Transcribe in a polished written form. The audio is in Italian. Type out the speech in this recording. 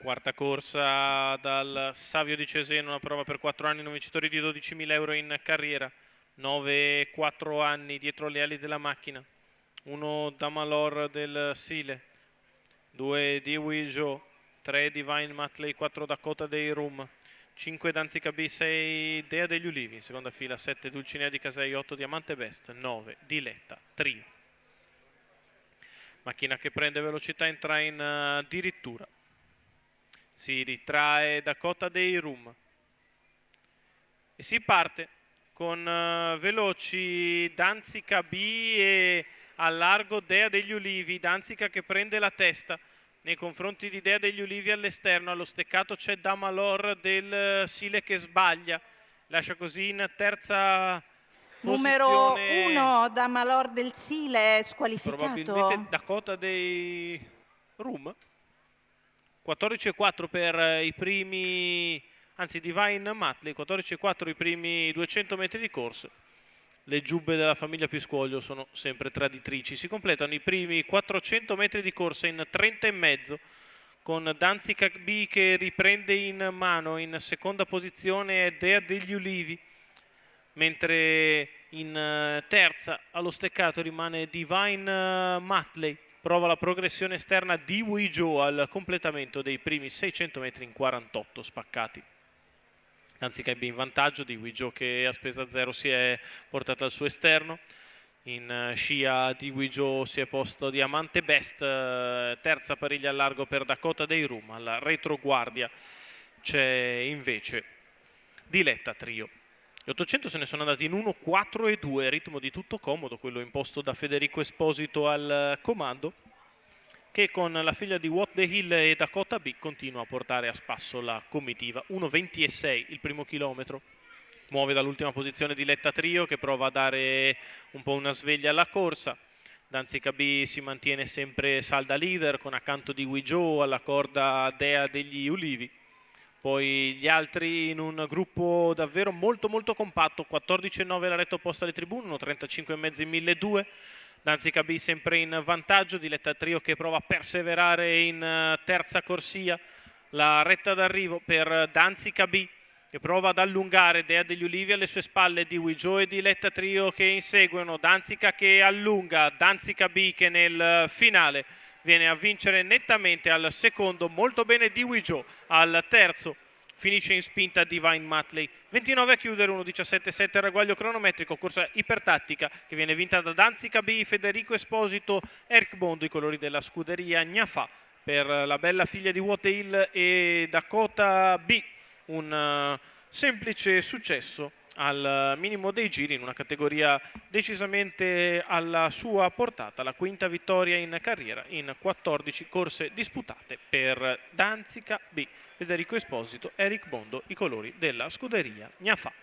Quarta corsa dal Savio di Cesena, una prova per 4 anni, non vincitori di 12.000 euro in carriera, 9-4 anni dietro le ali della macchina, 1 Damalor del Sile, 2 Dewey Joe, 3 Divine Matley, 4 Dakota dei Rum, 5 Danzica B, 6 Dea degli Ulivi, in seconda fila 7 Dulcinea di Casei, 8 Diamante Best, 9 Diletta Trio. Macchina che prende velocità, entra in addirittura. Si ritrae Dakota dei Rum e si parte con veloci Danzica B e a largo Dea degli Ulivi. Danzica che prende la testa nei confronti di Dea degli Ulivi all'esterno. Allo steccato c'è Damalor del Sile che sbaglia, lascia così in terza numero posizione 1 Damalor del Sile squalificato. probabilmente Dakota dei Rum. 14,4 per i primi, anzi Divine Matley, 14,4 i primi 200 metri di corsa. Le giubbe della famiglia Piscuoglio sono sempre traditrici. Si completano i primi 400 metri di corsa in 30,5 con Danzica B che riprende in mano. In seconda posizione è Dea degli Ulivi, mentre in terza allo steccato rimane Divine Matley. Prova la progressione esterna di Wei Joe al completamento dei primi 600 metri in 48 spaccati. Danzica B in vantaggio, di Wei Joe che a spesa zero si è portata al suo esterno. In scia di Wei Joe si è posto Diamante Best, terza pariglia al largo per Dakota dei Rum. Alla retroguardia c'è invece Diletta Trio. Gli 800 se ne sono andati in 1, 4 e 2, ritmo di tutto comodo, quello imposto da Federico Esposito al comando, che con la figlia di What the Hill e Dakota B continua a portare a spasso la comitiva. 1,26 il primo chilometro, muove dall'ultima posizione Diletta Trio che prova a dare un po' una sveglia alla corsa. Danzica B si mantiene sempre salda leader con accanto di Wei Joe alla corda Dea degli Ulivi. Poi gli altri in un gruppo davvero molto compatto, 14,9 la retta opposta alle tribune, 1,35,5 in 1.200. Danzica B sempre in vantaggio, Diletta Trio che prova a perseverare in terza corsia. La retta d'arrivo per Danzica B che prova ad allungare, Dea degli Ulivi alle sue spalle, di Wei Joe e Diletta Trio che inseguono. Danzica che allunga, Danzica B che nel finale viene a vincere nettamente al secondo, molto bene di Wei Joe. Al terzo finisce in spinta Divine Matley, 29 a chiudere, 1,17,7 il ragguaglio cronometrico, corsa ipertattica che viene vinta da Danzica B, Federico Esposito, Eric Bondo, i colori della scuderia Gnafa per la bella figlia di What the Hill e Dakota B. Un semplice successo al minimo dei giri in una categoria decisamente alla sua portata, la quinta vittoria in carriera in 14 corse disputate per Danzica B, Federico Esposito, Eric Bondo, i colori della scuderia Gnafa.